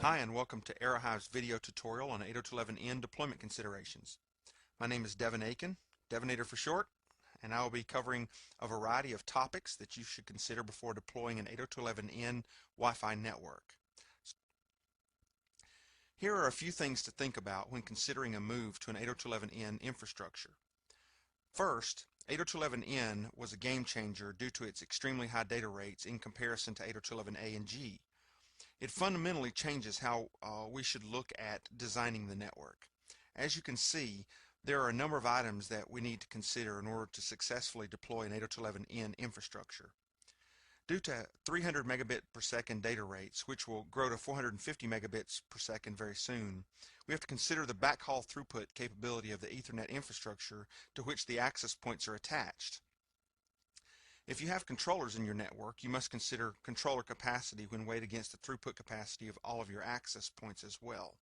Hi and welcome to Aerohive's video tutorial on 802.11n deployment considerations. My name is Devin Aiken, Devinator for short, and I will be covering a variety of topics that you should consider before deploying an 802.11n Wi-Fi network. Here are a few things to think about when considering a move to an 802.11n infrastructure. First, 802.11n was a game changer due to its extremely high data rates in comparison to 802.11a and G. It fundamentally changes how we should look at designing the network. As you can see, there are a number of items that we need to consider in order to successfully deploy an 802.11n infrastructure. Due to 300 megabit per second data rates, which will grow to 450 megabits per second very soon, we have to consider the backhaul throughput capability of the Ethernet infrastructure to which the access points are attached. If you have controllers in your network, you must consider controller capacity when weighed against the throughput capacity of all of your access points as well.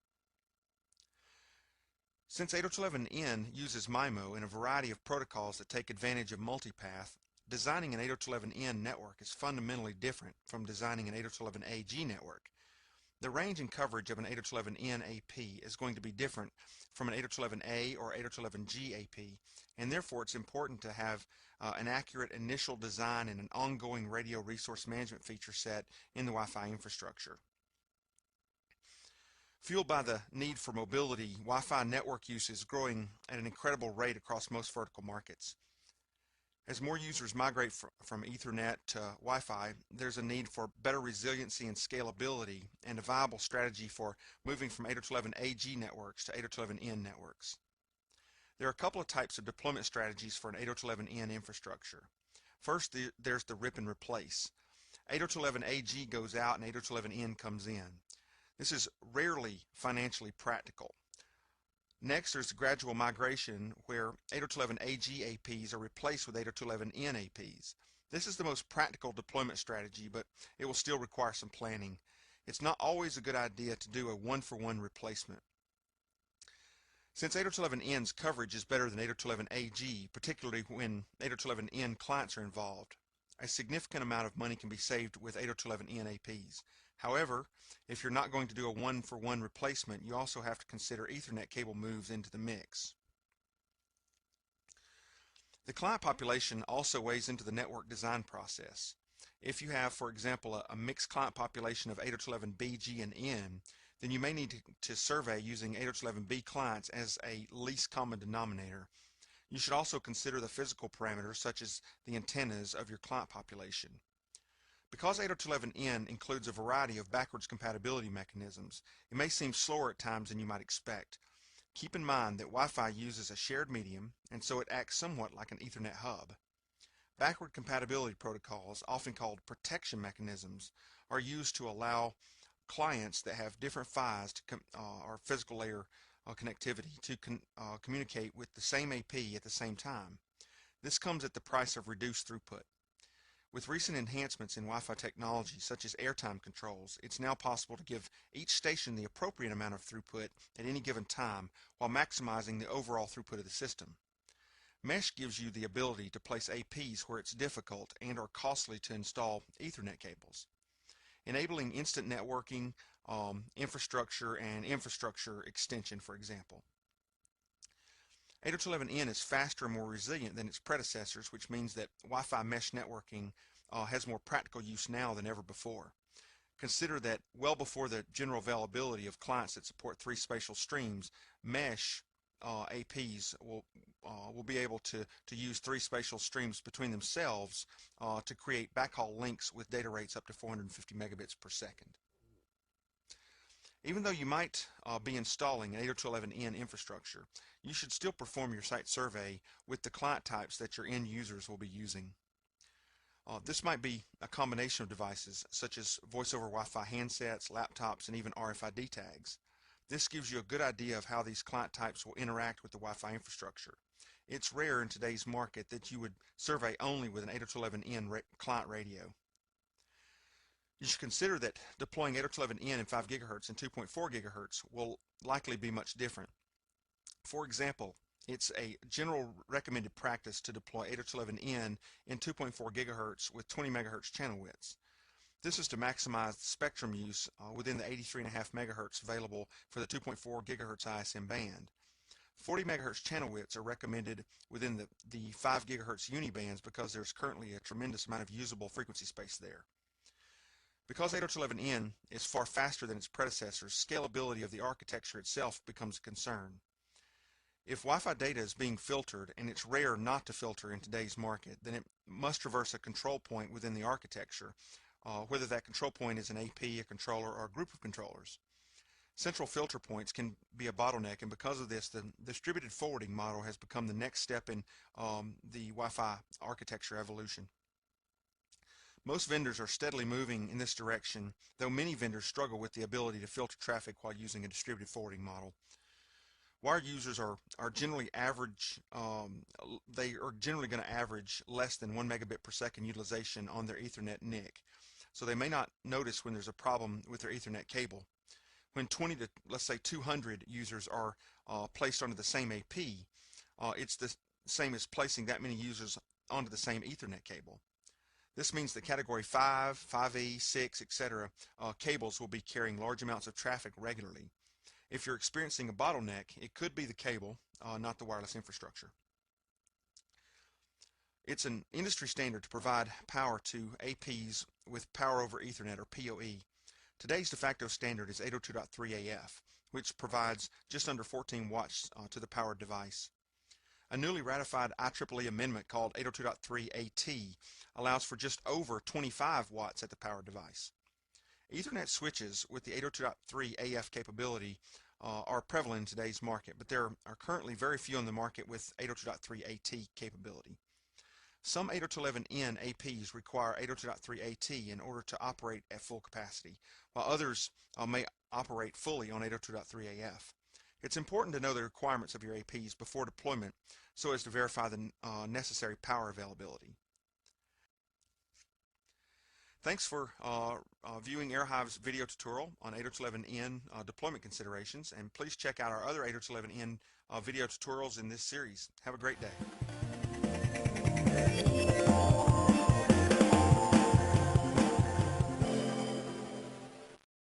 Since 802.11n uses MIMO and a variety of protocols that take advantage of multipath, designing an 802.11n network is fundamentally different from designing an 802.11ac network. The range and coverage of an 802.11n AP is going to be different from an 802.11a or 802.11g AP, and therefore it's important to have an accurate initial design and an ongoing radio resource management feature set in the Wi-Fi infrastructure. Fueled by the need for mobility, Wi-Fi network use is growing at an incredible rate across most vertical markets. As more users migrate from Ethernet to Wi-Fi, there's a need for better resiliency and scalability and a viable strategy for moving from 802.11ag networks to 802.11n networks. There are a couple of types of deployment strategies for an 802.11n infrastructure. First, there's the rip and replace. 802.11ag goes out and 802.11n comes in. This is rarely financially practical. Next, there's the gradual migration where 802.11ag APs are replaced with 802.11n APs. This is the most practical deployment strategy, but it will still require some planning. It's not always a good idea to do a one-for-one replacement. Since 802.11n's coverage is better than 802.11ag, particularly when 802.11n clients are involved, a significant amount of money can be saved with 802.11n APs. However, if you're not going to do a one-for-one replacement, you also have to consider Ethernet cable moves into the mix. The client population also weighs into the network design process. If you have, for example, a mixed client population of 802.11b, G, and N, then you may need to survey using 802.11b clients as a least common denominator. You should also consider the physical parameters such as the antennas of your client population. Because 802.11n includes a variety of backwards compatibility mechanisms, it may seem slower at times than you might expect. Keep in mind that Wi-Fi uses a shared medium, and so it acts somewhat like an Ethernet hub. Backward compatibility protocols, often called protection mechanisms, are used to allow clients that have different PHYs or physical layer connectivity to communicate with the same AP at the same time. This comes at the price of reduced throughput. With recent enhancements in Wi-Fi technology, such as airtime controls, it's now possible to give each station the appropriate amount of throughput at any given time while maximizing the overall throughput of the system. Mesh gives you the ability to place APs where it's difficult and or costly to install Ethernet cables, enabling instant networking, infrastructure, and infrastructure extension, for example. 802.11n is faster and more resilient than its predecessors, which means that Wi-Fi mesh networking has more practical use now than ever before. Consider that well before the general availability of clients that support 3 spatial streams, mesh APs will be able to use 3 spatial streams between themselves to create backhaul links with data rates up to 450 megabits per second. Even though you might be installing an 802.11n infrastructure, you should still perform your site survey with the client types that your end users will be using. This might be a combination of devices such as voice-over Wi-Fi handsets, laptops, and even RFID tags. This gives you a good idea of how these client types will interact with the Wi-Fi infrastructure. It's rare in today's market that you would survey only with an 802.11n client radio. You should consider that deploying 802.11n in 5 GHz and 2.4 GHz will likely be much different. For example, it's a general recommended practice to deploy 802.11n in 2.4 GHz with 20 MHz channel widths. This is to maximize spectrum use within the 83.5 megahertz available for the 2.4 gigahertz ISM band. 40 megahertz channel widths are recommended within the 5 gigahertz unibands because there's currently a tremendous amount of usable frequency space there. Because 802.11n is far faster than its predecessors, scalability of the architecture itself becomes a concern. If Wi-Fi data is being filtered, and it's rare not to filter in today's market, then it must traverse a control point within the architecture, whether that control point is an AP, a controller, or a group of controllers. Central filter points can be a bottleneck, and because of this, the distributed forwarding model has become the next step in the Wi-Fi architecture evolution. Most vendors are steadily moving in this direction, though many vendors struggle with the ability to filter traffic while using a distributed forwarding model. Wired users are generally they are generally going to average less than 1 megabit per second utilization on their Ethernet NIC, so they may not notice when there's a problem with their Ethernet cable. When 20 to, let's say, 200 users are placed onto the same AP, it's the same as placing that many users onto the same Ethernet cable. This means that Category 5, 5E, 6, etc. Cables will be carrying large amounts of traffic regularly. If you're experiencing a bottleneck, it could be the cable, not the wireless infrastructure. It's an industry standard to provide power to APs with Power over Ethernet, or PoE. Today's de facto standard is 802.3AF, which provides just under 14 watts to the powered device. A newly ratified IEEE amendment called 802.3AT allows for just over 25 watts at the powered device. Ethernet switches with the 802.3AF capability are prevalent in today's market, but there are currently very few on the market with 802.3AT capability. Some 802.11n APs require 802.3AT in order to operate at full capacity, while others may operate fully on 802.3AF. It's important to know the requirements of your APs before deployment so as to verify the necessary power availability. Thanks for viewing Aerohive's video tutorial on 802.11n deployment considerations, and please check out our other 802.11n video tutorials in this series. Have a great day.